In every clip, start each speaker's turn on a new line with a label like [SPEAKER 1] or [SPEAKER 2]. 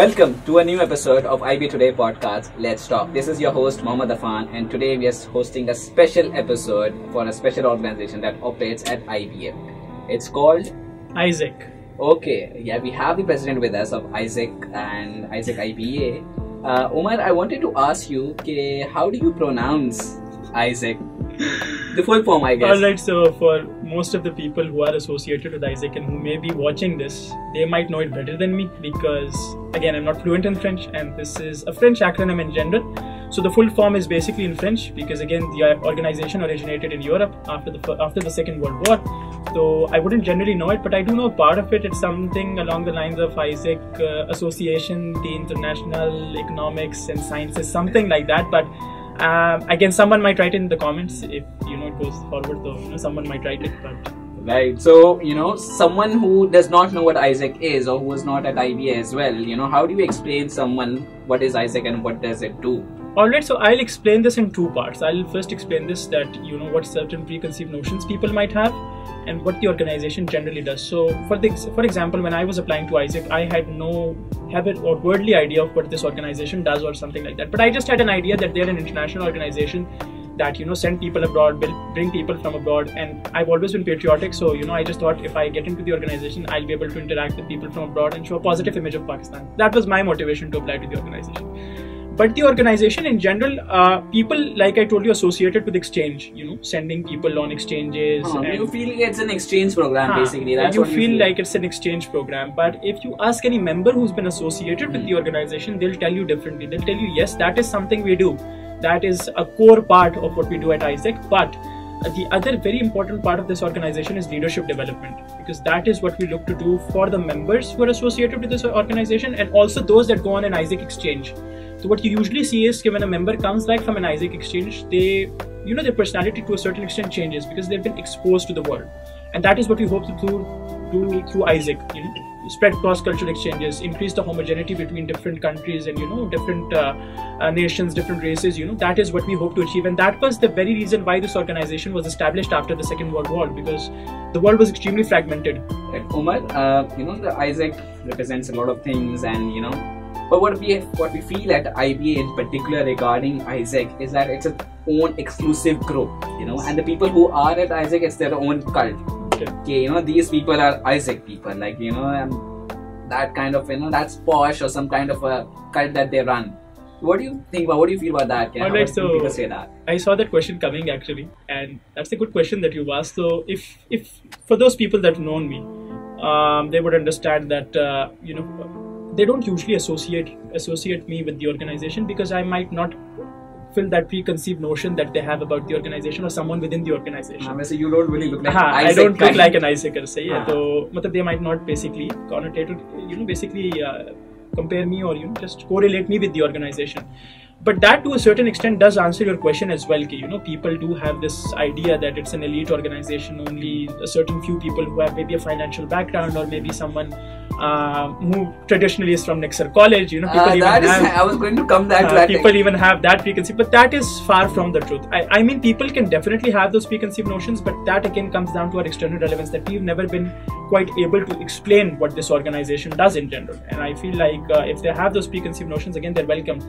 [SPEAKER 1] Welcome to a new episode of IBA Today podcast, Let's Talk. This is your host, Muhammad Affan, and today we are hosting a special episode for a special organization that operates at IBA. It's called
[SPEAKER 2] ISEC.
[SPEAKER 1] Okay, yeah, we have the president with us of ISEC and ISEC IBA. Umer, I wanted to ask you, how do you pronounce ISEC? The full form, I guess.
[SPEAKER 2] Alright, so for most of the people who are associated with ISEC and who may be watching this, they might know it better than me because, again, I'm not fluent in French and this is a French acronym in general. So the full form is basically in French because, again, the organization originated in Europe after the Second World War. So I wouldn't generally know it, but I do know part of it. It's something along the lines of ISEC Association, the International Economics and Sciences, something like that. But again, someone might write it in the comments if it goes forward, though someone might write it. But
[SPEAKER 1] right, so someone who does not know what ISEC is or who is not at IBA as well, how do you explain someone what is ISEC and what does it do?
[SPEAKER 2] Alright, so I'll explain this in two parts. I'll first explain this that what certain preconceived notions people might have and what the organization generally does. So for example, when I was applying to ISEC, I had no habit or worldly idea of what this organization does or something like that. But I just had an idea that they're an international organization that send people abroad, bring people from abroad, and I've always been patriotic. So I just thought if I get into the organization, I'll be able to interact with people from abroad and show a positive image of Pakistan. That was my motivation to apply to the organization. But the organization in general, people, like I told you, associated with exchange, sending people on exchanges.
[SPEAKER 1] You feel it's an exchange program, basically. That's
[SPEAKER 2] you
[SPEAKER 1] what
[SPEAKER 2] feel like it's an exchange program. But if you ask any member who's been associated with the organization, they'll tell you differently. They'll tell you, yes, that is something we do. That is a core part of what we do at ISEC. But the other very important part of this organization is leadership development, because that is what we look to do for the members who are associated with this organization and also those that go on an ISEC exchange. So what you usually see is when a member comes back from an ISEC exchange, their personality to a certain extent changes because they've been exposed to the world. And that is what we hope to do through ISEC, spread cross-cultural exchanges, increase the homogeneity between different countries and, different nations, different races, that is what we hope to achieve. And that was the very reason why this organization was established after the Second World War, because the world was extremely fragmented.
[SPEAKER 1] Umar, the ISEC represents a lot of things and, but what we feel at IBA in particular regarding ISEC is that it's its own exclusive group, and the people who are at ISEC, it's their own cult. Okay, these people are ISEC people, like, that kind of, that's posh or some kind of a cult that they run. What do you think about, what do you feel about that?
[SPEAKER 2] Alright, so
[SPEAKER 1] people say that?
[SPEAKER 2] I saw that question coming actually, and that's a good question that you've asked. So if for those people that have known me, they would understand that, they don't usually associate me with the organization because I might not fill that preconceived notion that they have about the organization or someone within the organization.
[SPEAKER 1] So you don't really look like
[SPEAKER 2] I don't look like an ISECer, say. So they might not basically connotate it, compare me or just correlate me with the organization. But that to a certain extent does answer your question as well. People do have this idea that it's an elite organization, only a certain few people who have maybe a financial background or maybe someone who traditionally is from Nexar College, people
[SPEAKER 1] I was going to come back to that.
[SPEAKER 2] People even have that preconceived, but that is far from the truth. I mean, people can definitely have those preconceived notions, but that again comes down to our external relevance, that we've never been quite able to explain what this organization does in general. And I feel like if they have those preconceived notions, again, they're welcome.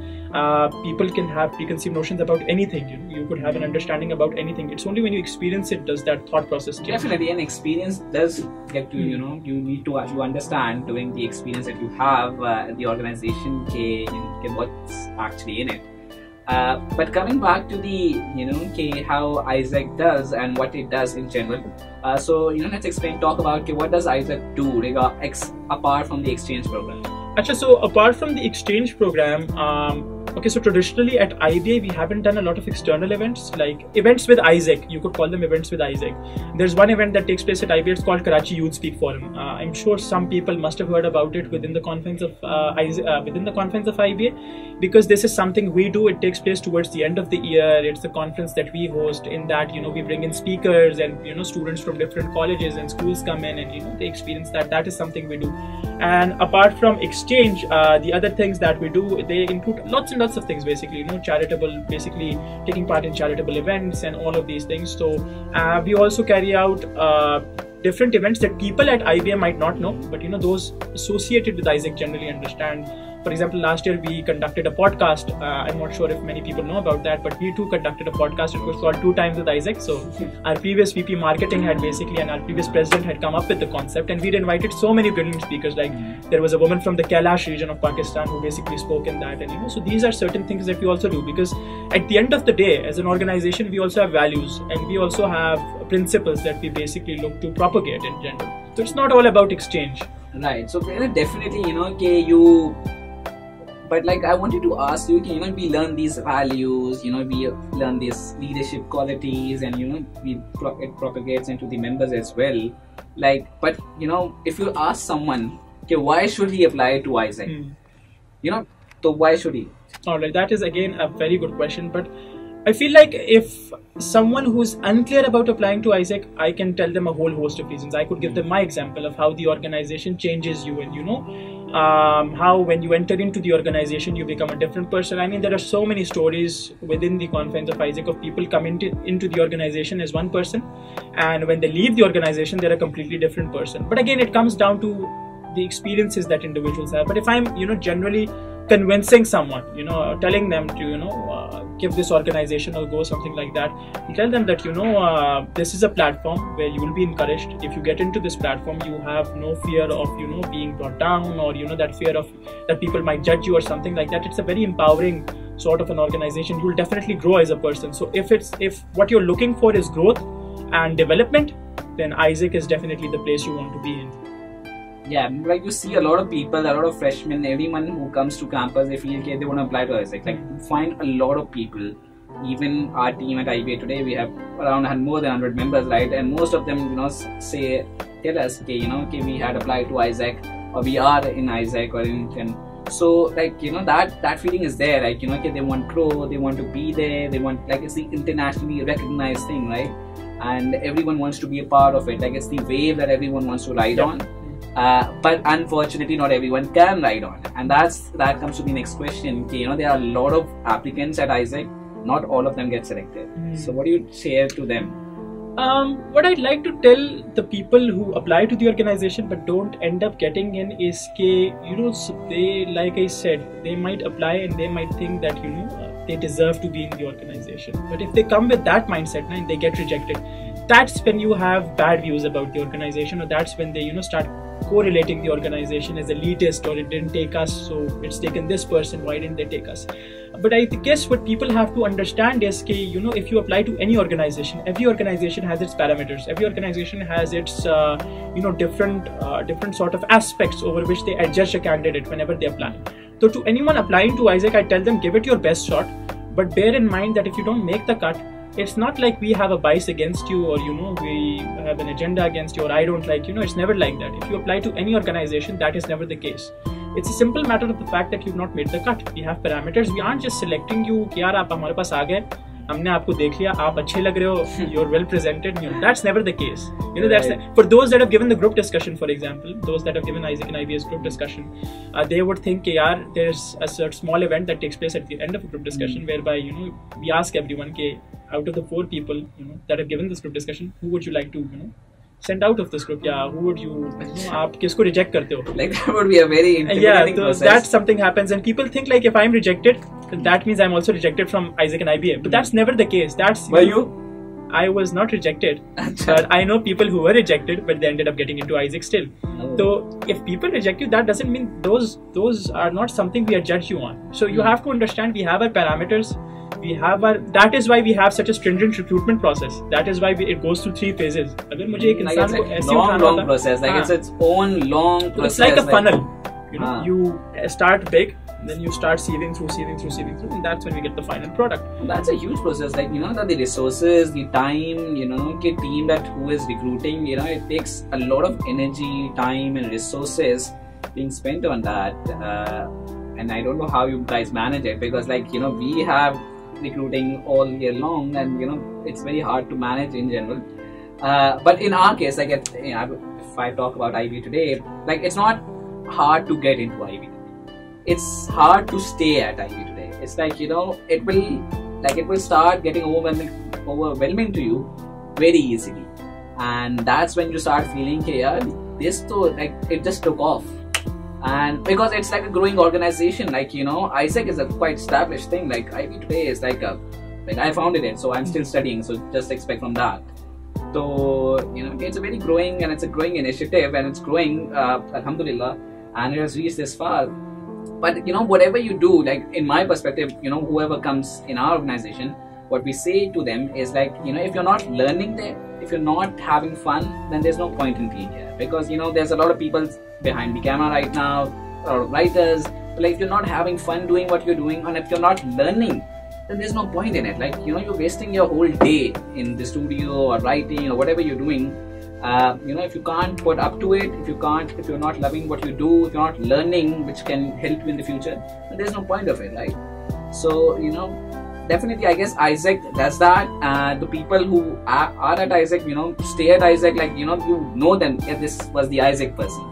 [SPEAKER 2] People can have preconceived notions about anything. You could have an understanding about anything. It's only when you experience it does that thought process change.
[SPEAKER 1] Definitely, an experience does get to, you need to understand during the experience that you have the organization, what's actually in it. But coming back to the, how ISEC does and what it does in general. So, let's talk about what does ISEC do apart from the exchange program.
[SPEAKER 2] Actually, so apart from the exchange program, so traditionally at IBA, we haven't done a lot of external events, like events with ISEC. You could call them events with ISEC. There's one event that takes place at IBA. It's called Karachi Youth Speak Forum. I'm sure some people must have heard about it within the confines of IBA, because this is something we do. It takes place towards the end of the year. It's a conference that we host. In that, we bring in speakers and students from different colleges and schools come in and they experience that. That is something we do. And apart from exchange, the other things that we do, they include lots and lots of things, basically, charitable, basically taking part in charitable events and all of these things. So we also carry out different events that people at IBA might not know, but those associated with ISEC generally understand. For example, last year we conducted a podcast. I'm not sure if many people know about that, but we too conducted a podcast. It was called 2 Times with Aiesec. So our previous VP marketing had basically, and our previous president had come up with the concept, and we'd invited so many brilliant speakers. Like there was a woman from the Kailash region of Pakistan who basically spoke in that, and so these are certain things that we also do, because at the end of the day, as an organization, we also have values and we also have principles that we basically look to propagate in general. So it's not all about exchange.
[SPEAKER 1] Right. So definitely, but like I wanted to ask you, we learn these values, we learn these leadership qualities, and it propagates into the members as well. Like, but if you ask someone, okay, why should he apply to Aiesec? So why should he?
[SPEAKER 2] Alright, that is again a very good question, but I feel like if someone who's unclear about applying to Aiesec, I can tell them a whole host of reasons. I could give them my example of how the organization changes you, and how when you enter into the organization you become a different person. I mean, there are so many stories within the confines of Aiesec of people come into the organization as one person, and when they leave the organization they're a completely different person. But again, it comes down to the experiences that individuals have. But if I'm generally convincing someone, telling them to give this organization a go, something like that, you tell them that this is a platform where you will be encouraged. If you get into this platform, you have no fear of being brought down, or that fear of that people might judge you or something like that. It's a very empowering sort of an organization. You will definitely grow as a person. So if what you're looking for is growth and development, then Aiesec is definitely the place you want to be in.
[SPEAKER 1] Yeah, like you see a lot of people, a lot of freshmen, everyone who comes to campus, they feel they want to apply to Aiesec. Like, you find a lot of people. Even our team at IBA today, we have around more than 100 members, right? And most of them, tell us, we had applied to Aiesec, or we are in Aiesec, or in. So, like, that feeling is there. Like, they want to grow, they want to be there, they want, like, it's the internationally recognized thing, right? And everyone wants to be a part of it. Like, it's the wave that everyone wants to ride on. But unfortunately not everyone can ride on, and that comes to the next question. There are a lot of applicants at Aiesec, not all of them get selected. So what do you share to them?
[SPEAKER 2] What I'd like to tell the people who apply to the organization but don't end up getting in is they, like I said, they might apply and they might think that they deserve to be in the organization, but if they come with that mindset and they get rejected, that's when you have bad views about the organization, or that's when they start correlating the organization as elitist, or it didn't take us, so it's taken this person, why didn't they take us? But I guess what people have to understand is if you apply to any organization, every organization has its parameters, every organization has its different sort of aspects over which they adjust a candidate whenever they apply. So to anyone applying to Aiesec, I tell them, give it your best shot, but bear in mind that if you don't make the cut, it's not like we have a bias against you, or we have an agenda against you, or I don't like it's never like that. If you apply to any organization, that is never the case. It's a simple matter of the fact that you've not made the cut. We have parameters. We aren't just selecting you कि यार आप हमारे पास आ गए, हमने आपको देख लिया, आप अच्छे लग रहे हो, you're well presented. That's never the case. That's for those that have given the group discussion, for example, those that have given Aiesec and IBA's group discussion, they would think कि यार there's a certain small event that takes place at the end of a group discussion whereby we ask everyone कि out of the 4 people that have given this group discussion, who would you like to send out of this group? Yeah, who would you आप किसको reject करते हो?
[SPEAKER 1] Like, that would be a very intimidating process.
[SPEAKER 2] That something happens, and people think like if I'm rejected, that means I'm also rejected from Aiesec and IBA. But that's never the case.
[SPEAKER 1] Were you?
[SPEAKER 2] I was not rejected, but I know people who were rejected, but they ended up getting into Aiesec still. So if people reject you, that doesn't mean those are not something we are judge you on. So you have to understand we have our parameters. That is why we have such a stringent recruitment process. That is why it goes through 3 phases. अगर मुझे एक इंसान को ऐसे उठाना होता,
[SPEAKER 1] long process, like it's its own long process.
[SPEAKER 2] It's like a funnel. You start big, then you start sieving through, and that's when we get the final product.
[SPEAKER 1] That's a huge process. Like that the resources, the time, team that who is recruiting, it takes a lot of energy, time, and resources being spent on that. And I don't know how you guys manage it, because we have recruiting all year long, and it's very hard to manage in general. But in our case, like if I talk about IB today, like it's not hard to get into IB. It's hard to stay at IB today. It's like it will start getting overwhelming to you very easily, and that's when you start feeling, yeah, this though, like it just took off. And because it's like a growing organization, like, you know, ISEC is a quite established thing. Like IB today is like I founded it, so I'm still studying, so just expect from that. So, you know, it's a very growing, and it's a growing initiative, and it's growing, alhamdulillah, and it has reached this far. But, you know, whatever you do, like in my perspective, you know, whoever comes in our organization, what we say to them is like, you know, if you're not learning there, if you're not having fun, then there's no point in being here. Because, you know, there's a lot of people behind the camera right now, or writers, but like if you're not having fun doing what you're doing, and if you're not learning, then there's no point in it. Like, you know, you're wasting your whole day in the studio or writing or whatever you're doing. You know, if you can't put up to it, if you're not loving what you do, if you're not learning which can help you in the future, then there's no point of it, right? So, you know, definitely I guess ISEC does that. The people who are at ISEC, you know, stay at ISEC, like, you know them, yeah, this was the ISEC person,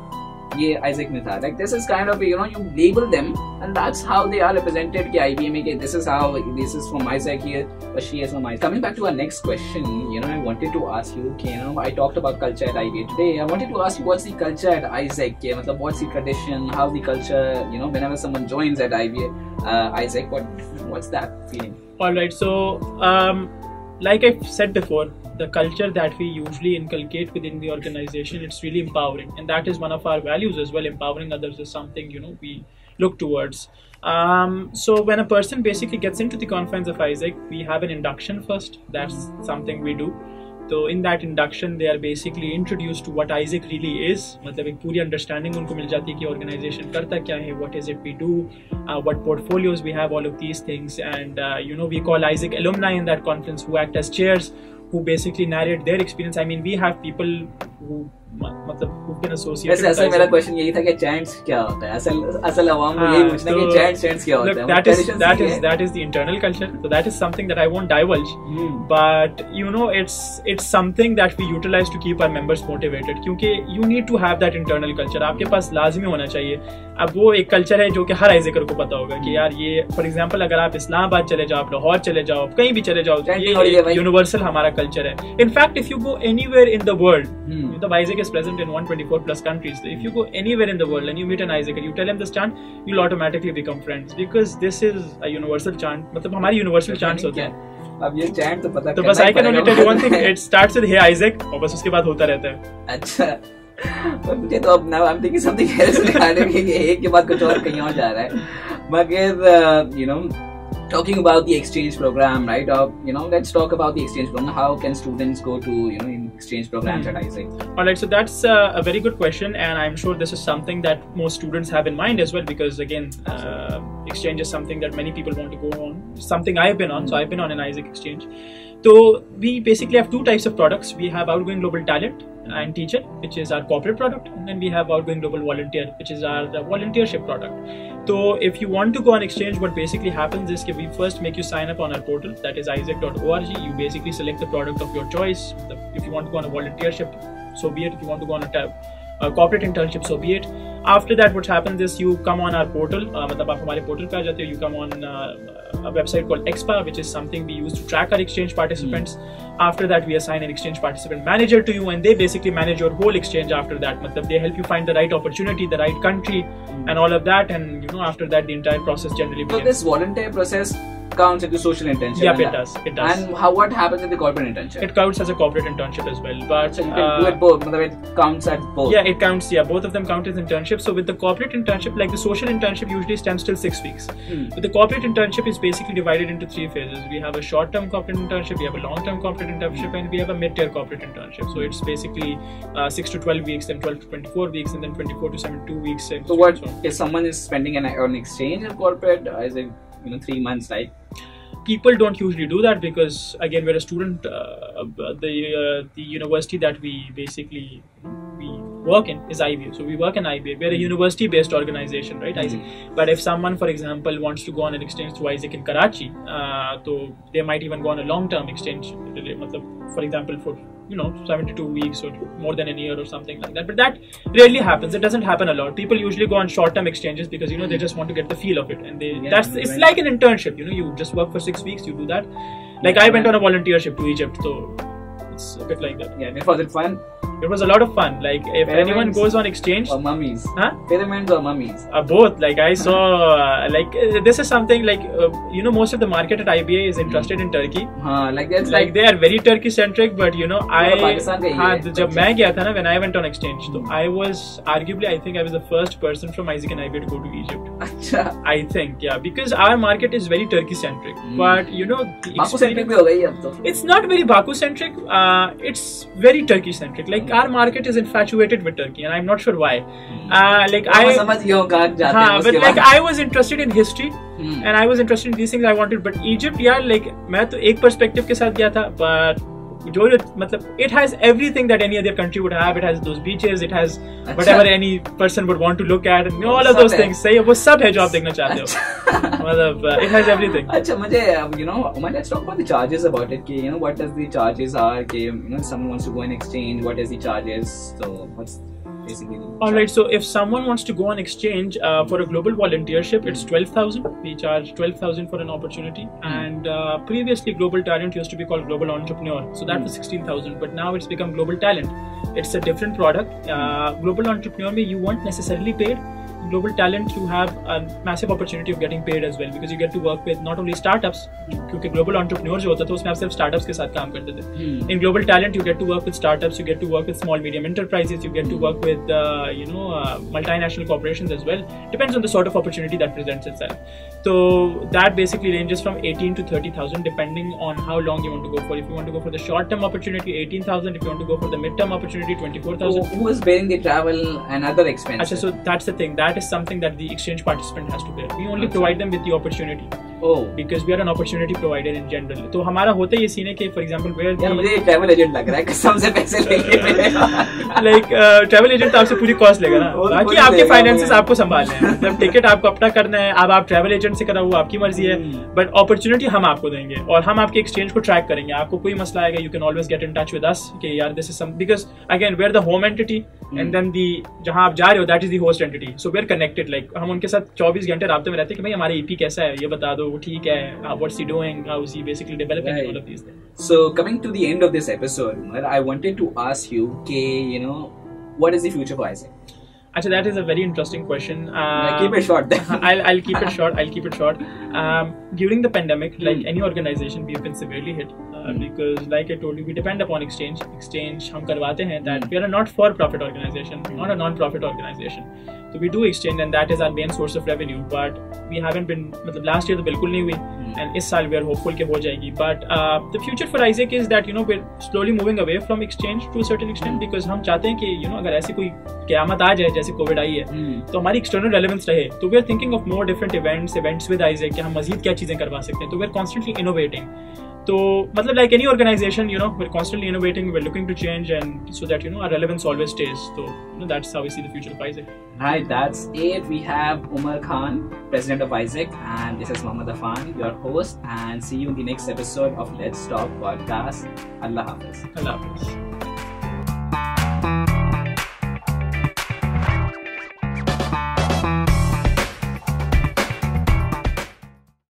[SPEAKER 1] yeah, ISEC mein tha. Like, this is kind of, you know, you label them, and that's how they are represented. IBA mein, this is from ISEC here, or she is from ISEC. Coming back to our next question, you know, I wanted to ask you, okay, you know, I talked about culture at IBA today. I wanted to ask you, what's the culture at ISEC? Yeah, what's the tradition? How's the culture? You know, whenever someone joins at IBA, ISEC, what's that feeling?
[SPEAKER 2] All right, so like I said before, the culture that we usually inculcate within the organization, it's really empowering, and that is one of our values as well. Empowering others is something, you know, we look towards. So when a person basically gets into the confines of ISEC, we have an induction first. That's something we do. So in that induction, they are basically introduced to what ISEC really is. मतलब एक पूरी understanding उनको मिल जाती है कि organization करता क्या है, what is it we do, what portfolios we have, all of these things. And you know, we call ISEC alumni in that conference who act as chairs, who basically narrate their experience. I mean, we have people who who've been associated.
[SPEAKER 1] वैसे मेरा question यही था कि chants क्या होता है? असल आवाम को यही पूछना कि chants क्या होता है?
[SPEAKER 2] That is the internal culture. So that is something that I won't divulge. But you know, it's something that we utilize to keep our members motivated. क्योंकि you need to have that internal culture. आपके पास लाज़मी होना चाहिए. अब वो एक culture है जो कि हर आइज़ेकर को पता होगा कि यार ये, फॉर एग्जांपल, अगर आप इस्लामाबाद चले जाओ, आप लाहौर चले जाओ, कहीं भी चले जाओ, ये यूनिवर्सल हमारा कल्चर है. In fact, if you go anywhere in the world, the ISEC is present in 124 plus countries. So if you go anywhere in the world and you meet an ISECer, you tell him this chant, you'll automatically become friends, because this is a universal chant. मतलब हमारी universal chants होते हैं.
[SPEAKER 1] अब ये chant तो पता.
[SPEAKER 2] तो बस I can only tell you one thing. It starts with Hey ISEC, और बस उसके बाद होता रहता है.
[SPEAKER 1] अच्छा. पर मुझे तो अब now I'm thinking something else regarding कि एक के बाद कुछ और कहीं और जा रहा है. मगर you know, talking about the exchange program, right? You know, let's talk about the exchange program. How can students go to, you know, in exchange programs at ISEC?
[SPEAKER 2] All right, so that's a very good question, and I'm sure this is something that most students have in mind as well, because again, exchange is something that many people want to go on. Something I've been on, so I've been on an ISEC exchange. So we basically have two types of products. We have Outgoing Global Talent and Teacher, which is our corporate product, and then we have Outgoing Global Volunteer, which is our volunteership product. So if you want to go on exchange, what basically happens is that we first make you sign up on our portal, that is isec.org. You basically select the product of your choice. If you want to go on a volunteership, so be it. If you want to go on a corporate internship, so be it. After that, what happens is you come on our portal. मतलब आप हमारे portal पे आ जाते हो. You come on a website called Expa, which is something we use to track our exchange participants. After that, we assign an exchange participant manager to you, and they basically manage your whole exchange after that. मतलब they help you find the right opportunity, the right country, and all of that. And you know, after that, the entire process generally begins.
[SPEAKER 1] So this volunteer process counts into social internship.
[SPEAKER 2] Yeah, it does. It does.
[SPEAKER 1] And what happens in the corporate internship?
[SPEAKER 2] It counts as a corporate internship as well. But
[SPEAKER 1] so you can do it both. It counts as both.
[SPEAKER 2] Yeah, it counts. Yeah, both of them count as internship. So with the corporate internship, like the social internship usually stands till 6 weeks. But the corporate internship is basically divided into 3 phases. We have a short-term corporate internship, we have a long-term corporate internship, and we have a mid-tier corporate internship. So it's basically 6 to 12 weeks, then 12 to 24 weeks, and then 24 to 72 weeks.
[SPEAKER 1] So what if someone is spending an exchange in corporate? Is it 3 months, like?
[SPEAKER 2] People don't usually do that because, again, we're a student. The university that we basically work in is IBA. So we work in IBA. We're a university-based organization, right? ISEC. But if someone, for example, wants to go on an exchange through ISEC in Karachi, so they might even go on a long-term exchange. For example, for 72 weeks or more than a year or something like that. But that rarely happens. It doesn't happen a lot. People usually go on short-term exchanges because they just want to get the feel of it, and it's like an internship. You just work for 6 weeks. You do that. Like I went on a volunteership to Egypt, so it's a bit like that.
[SPEAKER 1] Yeah, was it fun?
[SPEAKER 2] It was a lot of fun. Like if
[SPEAKER 1] Pyramids
[SPEAKER 2] anyone goes on exchange,
[SPEAKER 1] or mummies?
[SPEAKER 2] Huh?
[SPEAKER 1] Pyramids or mummies?
[SPEAKER 2] Both. Like I saw, this is something like most of the market at IBA is interested in Turkey.
[SPEAKER 1] Like that's
[SPEAKER 2] like they are very Turkey centric, but
[SPEAKER 1] Pakistan ka hi hai.
[SPEAKER 2] जब मैं गया था ना, when I went on exchange, so I was arguably, I think I was the first person from ISEC and IBA to go to Egypt.
[SPEAKER 1] अच्छा.
[SPEAKER 2] I think, yeah, because our market is very Turkey centric. But the
[SPEAKER 1] Baku centric भी हो गई अब तो.
[SPEAKER 2] It's not very Baku centric. It's very Turkey centric. Like our market is infatuated with Turkey, and I'm not sure why. But like I was interested in history, and I was interested in these things I wanted. But Egypt, yeah, like मैं तो एक perspective के साथ गया था, but it has everything that any other country would have. It has those beaches, it has whatever any person would want to look at, and all of those things. सही है, वो सब है जो आप देखना चाहते हो. It has everything.
[SPEAKER 1] अच्छा, मुझे Umar, let's talk about the charges about it. कि what does the charges are? कि someone wants to go and exchange, what is the charges? So what's basically the charge?
[SPEAKER 2] Alright, so if someone wants to go on exchange for a global volunteership, it's 12,000. We charge 12,000 for an opportunity, and previously global talent used to be called global entrepreneur, so that was 16,000, but now it's become global talent. It's a different product. Global entrepreneur में you weren't necessarily paid. Global talent, you have a massive opportunity of getting paid as well, because you get to work with not only startups, क्योंकि global entrepreneur जो होता था उसमें आप सिर्फ startups के साथ काम करते थे. In global talent, you get to work with startups, you get to work with small medium enterprises, you get to work with multinational corporations as well. Depends on the sort of opportunity that presents itself. So that basically ranges from 18 to 30,000 depending on how long you want to go for. If you want to go for the short-term opportunity, 18,000. If you want to go for the mid-term opportunity, 24,000.
[SPEAKER 1] Who is bearing the travel and other expenses?
[SPEAKER 2] So that's the thing. That is something that the exchange participant has to bear. We only provide them with the opportunity. Because we are an opportunity provider in general. तो हमारा होता है ये scene है कि for example where
[SPEAKER 1] यार मुझे travel agent लग रहा है कसम से पैसे लेके
[SPEAKER 2] like ट्रैवल एजेंट आपसे पूरी कॉस्ट लेगा ना, बाकी आपके फाइनेंसेस आपको संभालने हैं. जब टिकट आपको अपना करना है, अब आप ट्रैवल एजेंट से कराओ, वो आपकी मर्जी है, बट अपॉर्चुनिटी हम आपको देंगे और हम आपके एक्सचेंज को ट्रैक करेंगे. आपको कोई मसला आएगा, you can always get in touch with us कि यार this is some, because again we are the home entity and then the जहां आप जा रहे हो that is the host entity. So we are connected. Like हम उनके साथ 24 घंटे राब्ते में रहते हैं कि भाई हमारा ईपी कैसा है, ये बता दो, वो ठीक है, what's he doing, how is he basically developing, all of these things.
[SPEAKER 1] So coming to the end of this episode, Umar, I wanted to ask you, what is the future for AISEC?
[SPEAKER 2] Actually, that is a very interesting question.
[SPEAKER 1] Keep it short then.
[SPEAKER 2] I'll keep it short. I'll keep it short. During the pandemic, like any organization, we've been severely hit because, like I told you, we depend upon exchange. Exchange हम करवाते हैं. That we are a not-for-profit organization, not a non-profit organization. So we do exchange, and that is our main source of revenue. But we haven't been. मतलब last year तो बिल्कुल नहीं हुई, and इस साल we are hopeful कि हो जाएगी. But the future for AISEC is that we're slowly moving away from exchange to a certain extent, because हम चाहते हैं कि अगर ऐसी कोई क़यामत आ जाए जैसे कोविड आई है तो हमारी एक्सटर्नल रेलेवेंस रहे. तो we are thinking of more different events with AISEC कि हम मजीद क्या चीज़ें करवा सकते हैं. तो वी आर कॉन्स्टेंटली इनोवेटिंग. तो मतलब like any organization, we're constantly innovating, we're looking to change, and so that our relevance always stays. So that's how we see the future of AISEC.
[SPEAKER 1] Right, that's it. We have Umer Khan, President of AISEC, and this is Muhammad Affan, your host, and see you in the next episode of Let's Talk Podcast. Allah Hafiz.
[SPEAKER 2] Allah Hafiz.